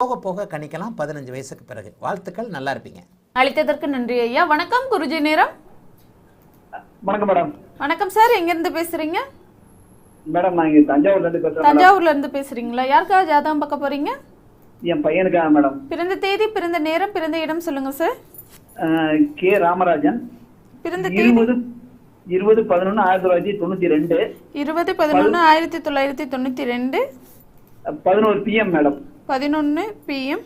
போக போக கணிக்கலாம் 15 வயசுக்கு பிறகு. வாழ்த்துக்கள், நல்லா இருப்பீங்க. அழைத்ததற்கு நன்றி ஐயா. வணக்கம் குருஜி நேரம். வணக்கம் மேடம். வணக்கம் சார், எங்க இருந்து பேசுறீங்க? மேடம் நான் இங்க தஞ்சாவூர்ல இருந்து பேசுறேன். தஞ்சாவூர்ல இருந்து பேசுறீங்களா? யாருக்கா ஜாதகம் பார்க்க போறீங்க? என் பையனுக்காக மேடம். பிறந்த தேதி, பிறந்த நேரம், பிறந்த இடம் சொல்லுங்க சார். கே ராமராஜன். பிறந்த தேதி 20/11/1992. 20/11/1992. 11 PM மேடம். 11 PM.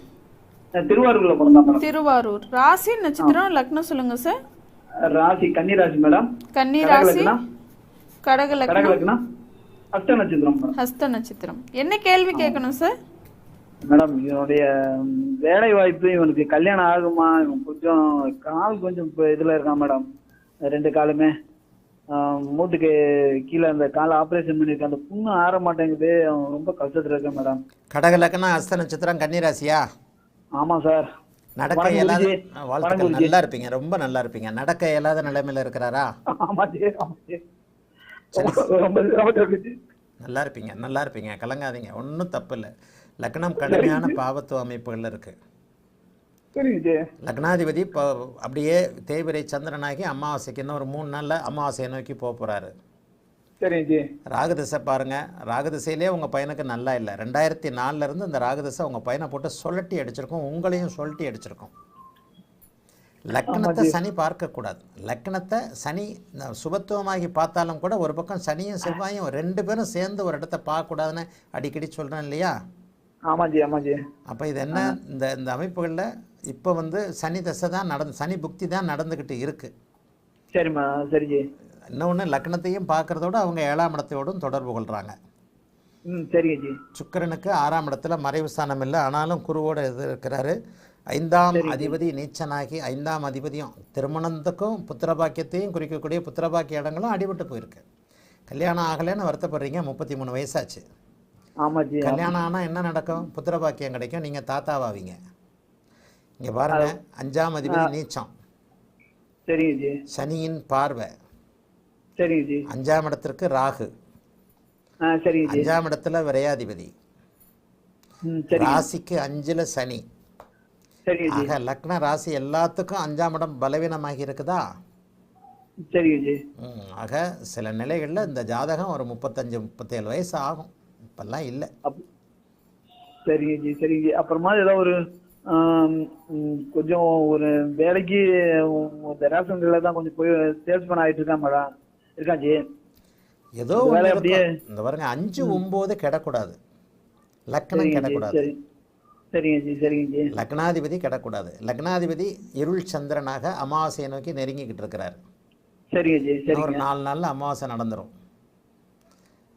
திருவாரூர்ல பிறந்தான் மேடம். திருவாரூர். ராசி நட்சத்திரம் லக்னம் சொல்லுங்க சார். ராசி கன்னி ராசி மேடம். கன்னி ராசி, கடக லக்னம், ஹஸ்த நட்சத்திரம் மேடம். ஹஸ்த நட்சத்திரம். என்ன கேள்வி கேட்கணும் சார்? மேடம் இவனுடைய வேலை வாய்ப்பு, இவனுக்கு கல்யாணம் ஆகுமா? இவன் கொஞ்சம் கால் கொஞ்சம் இதுல இருக்கான் மேடம். 2 காலுமே மூட்டுக்கு கீழே அந்த காலை ஆப்ரேஷன் பண்ணிருக்க, அந்த புண்ணு ஆற மாட்டேங்குது. அவன் ரொம்ப கஷ்டத்துல இருக்கான் மேடம். கடக லக்னம், ஹஸ்த நட்சத்திரம், கன்னிராசியா? ஆமா சார். நடக்க இயலாத, வாழ்த்துக்கள், நல்லா இருப்பீங்க, ரொம்ப நல்லா இருப்பீங்க. நடக்க இயலாத நிலைமையில இருக்கிறாரா? நல்லா இருப்பீங்க, நல்லா இருப்பீங்க, கலங்காதீங்க, ஒன்றும் தப்பு இல்லை. லக்னம் கடுமையான பாவத்துவ அமைப்புகள் இருக்கு. லக்னாதிபதி இப்போ அப்படியே தேய்பிரை சந்திரனாகி அமாவாசைக்கு இன்னும் ஒரு 3 நாள்ல அமாவாசையை நோக்கி போக போறாரு. ராகுதிசை பாருங்க. ராகுதிசையிலே உங்க பையனுக்கு நல்லா இல்லை. 2004 இருந்து இந்த ராகுதிசை உங்க பையனை போட்டு சொல்லட்டி அடிச்சிருக்கோம், உங்களையும் சொல்லட்டி அடிச்சிருக்கோம். லக்னத்தை சனி பார்க்கக்கூடாது. லக்னத்தை சனி சுபத்துவமாகி பார்த்தாலும் கூட ஒரு பக்கம் சனியும் செவ்வாயும் 2 பேரும் சேர்ந்து ஒரு இடத்த பார்க்கக்கூடாதுன்னு அடிக்கடி சொல்கிறேன் இல்லையா? அப்போ இது என்ன, இந்த அமைப்புகளில் இப்போ சனி தசை தான் சனி புக்தி தான் நடந்துக்கிட்டு இருக்கு. சரிம்மா, சரி. இன்னொன்று, லக்னத்தையும் பார்க்கறதோட அவங்க 7ஆம் இடத்தோடும் தொடர்பு கொள்கிறாங்க. சுக்கிரனுக்கு 6ஆம் இடத்துல மறைவு ஸ்தானம் இல்லை, ஆனாலும் குருவோடு இருக்கிறாரு. 5ஆம் அதிபதி நீச்சனாகி 5ஆம் அதிபதியும் திருமணத்துக்கும் புத்திரபாக்கியத்தையும் குறிக்கக்கூடிய புத்திரபாக்கிய இடங்களும் அடிபட்டு போயிருக்கு. கல்யாணம் ஆகலைன்னு வருத்தப்படுறீங்க. 33 வயசாச்சு. கல்யாணம் ஆனால் என்ன நடக்கும்? புத்திரபாக்கியம் கிடைக்கும், நீங்கள் தாத்தாவாவீங்க. இங்கே பாருங்க, 5ஆம் அதிபதி நீச்சம், சனியின் பார்வை, 5ஆம் இடத்திற்கு ராகு, 5ஆம் இடத்துல விரையாதிபதி, ராசிக்கு 5ல் சனி. ஆக லக்ன ராசி எல்லாத்துக்கும் 5ஆம் இடம் பலவீனமாகி இருக்குதா? ஆக சில நிலைகளில் இந்த ஜாதகம் ஒரு 35-37 வயசு ஆகும். இப்பெல்லாம் இல்லை. சரிங்க. அப்புறமா ஏதோ ஒரு கொஞ்சம் ஒரு வேலைக்கு ரேஷன் கடையில தான் கொஞ்சம் போய் சேல்ஸ்மேன் ஆகிட்டு இருக்கான் மேடம். இருக்காச்சு ஏதோ இந்த பாருங்க, 5-9 கெடக்கூடாது. லக்னம் கெடக்கூடாது. சரிங்க. லக்னாதிபதி கெடக்கூடாது. லக்னாதிபதி இருள் சந்திரனாக அமாவாசையை நோக்கி நெருங்கிக்கிட்டு இருக்கிறாரு. ஒரு 4 நாள்ல அமாவாசை நடந்துடும்.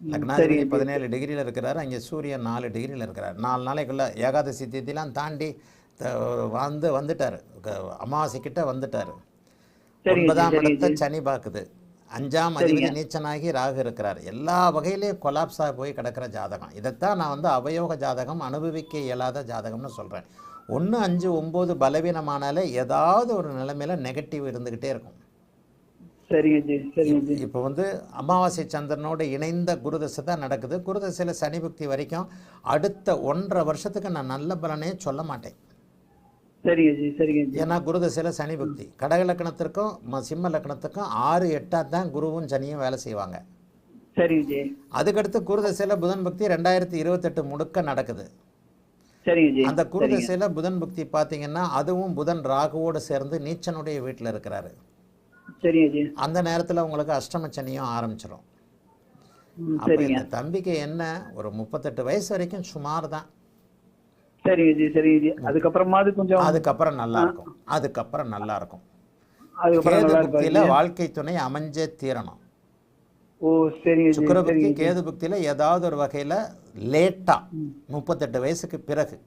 லக்னாதிபதி 17 டிகிரியில் இருக்கிறாரு, அங்கே சூரியன் 4 டிகிரியில் இருக்கிறார். 4 நாளைக்குள்ள ஏகாதசி திதிலாம் தாண்டி வந்துட்டாரு, அமாவாசை கிட்ட வந்துட்டாரு. 9ஆம் இடத்தை சனி பார்க்குது. 5ஆம் அதிபதி நீச்சனாகி ராகு இருக்கிறார். எல்லா வகையிலேயும் கொலாப்ஸாக போய் கிடக்கிற ஜாதகம். இதைத்தான் நான் அபயோக ஜாதகம், அனுபவிக்க இயலாத ஜாதகம்னு சொல்கிறேன். 1, 5, 9 பலவீனமானாலே ஏதாவது ஒரு நிலைமையில நெகட்டிவ் இருந்துக்கிட்டே இருக்கும். இப்போ அமாவாசை சந்திரனோடு இணைந்த குருதசை தான் நடக்குது. குருதசையில் சனி புக்தி வரைக்கும் அடுத்த 1.5 வருஷத்துக்கு நான் நல்ல பலனே சொல்ல மாட்டேன். ஏன்னா குருதசையில் சனி புக்தி. கடக லக்னத்திற்கும் சிம்ம லக்னத்துக்கும் 6, 8 தான் குருவும் சனியும் வேலை செய்வாங்க. அதுக்கடுத்து குருதசையில் புதன் புக்தி 2028 முழுக்க நடக்குது. அந்த குருதசையில் புதன் புக்தி பார்த்தீங்கன்னா அதுவும் புதன் ராகுவோடு சேர்ந்து நீச்சனுடைய வீட்டில் இருக்கிறாரு. அந்த நேரத்தில் உங்களுக்கு அஷ்டம சனியும் ஆரம்பிச்சிடும். இந்த தம்பிக்கு என்ன, ஒரு 38 வயசு வரைக்கும் சுமார் தான். அதுக்கப்புறம் நல்லா இருக்கும். கேது புக்தியில வாழ்க்கை துணை அமைஞ்சே தீரணும். சுக்கிர புக்தி கேது புக்தியில ஏதாவது ஒரு வகையில லேட்டா 38 வயசுக்கு பிறகு.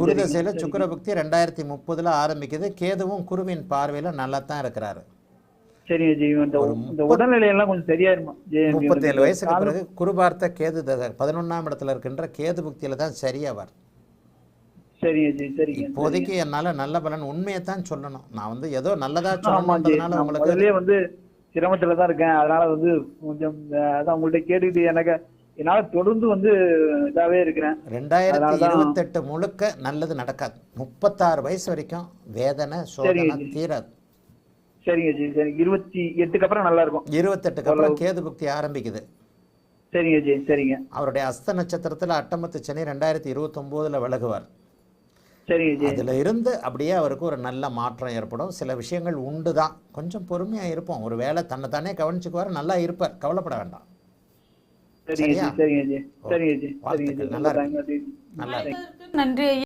குருதசையில சுக்கிர புக்தி 2030 ஆரம்பிக்குது. கேதுவும் குருவின் பார்வையில நல்லா தான் இருக்கிறாரு. 37 வயசுக்கு பிறகு குரு பார்த்த கேது 11ஆம் இடத்துல இருக்கின்ற கேது புக்தியில தான் சரியாவார். இப்போதைக்கு என்னால நல்ல பலன் உண்மையை தான் சொல்லணும். நான் ஏதோ நல்லதா சொல்லணும்ன்றதுனால உங்களுக்கு சிரமத்துல தான் இருக்கேன். அதனால கொஞ்சம் அதான் உங்கள்கிட்ட கேட்டுக்கிட்டு எனக்கு என்னால தொடர்ந்து வந்து இதாவே இருக்கிறேன். 2028 முழுக்க நல்லது நடக்காது. 36 வயசு வரைக்கும் வேதனை சோதனை தீராது. சரிங்க ஜி. சரி, 28க்கு அப்புறம் நல்லா இருக்கும். 28க்கு அப்புறம் கேது புக்தி ஆரம்பிக்குது. சரிங்க ஜி. சரிங்க. அவருடைய அஸ்த நட்சத்திரத்துல அட்டமத்து சனி 2029ல விலகுவார். சரிங்க ஜி. அதுல இருந்து அப்படியே அவருக்கு ஒரு நல்ல மாற்றம் ஏற்படும். சில விஷயங்கள் உண்டு தான், கொஞ்சம் பொறுமையா இருப்போம். ஒரு வேளை தன்னை தானே கவனிச்சுக்குவார், நல்லா இருப்பார், கவலைப்பட வேண்டாம். சரிங்க ஜி. சரிங்க ஜி. சரிங்க ஜி. சரிங்க ஜி. வாழ்த்துக்கள். நல்லா இருக்கு. நல்லா இருக்கு. நன்றி ஐயா.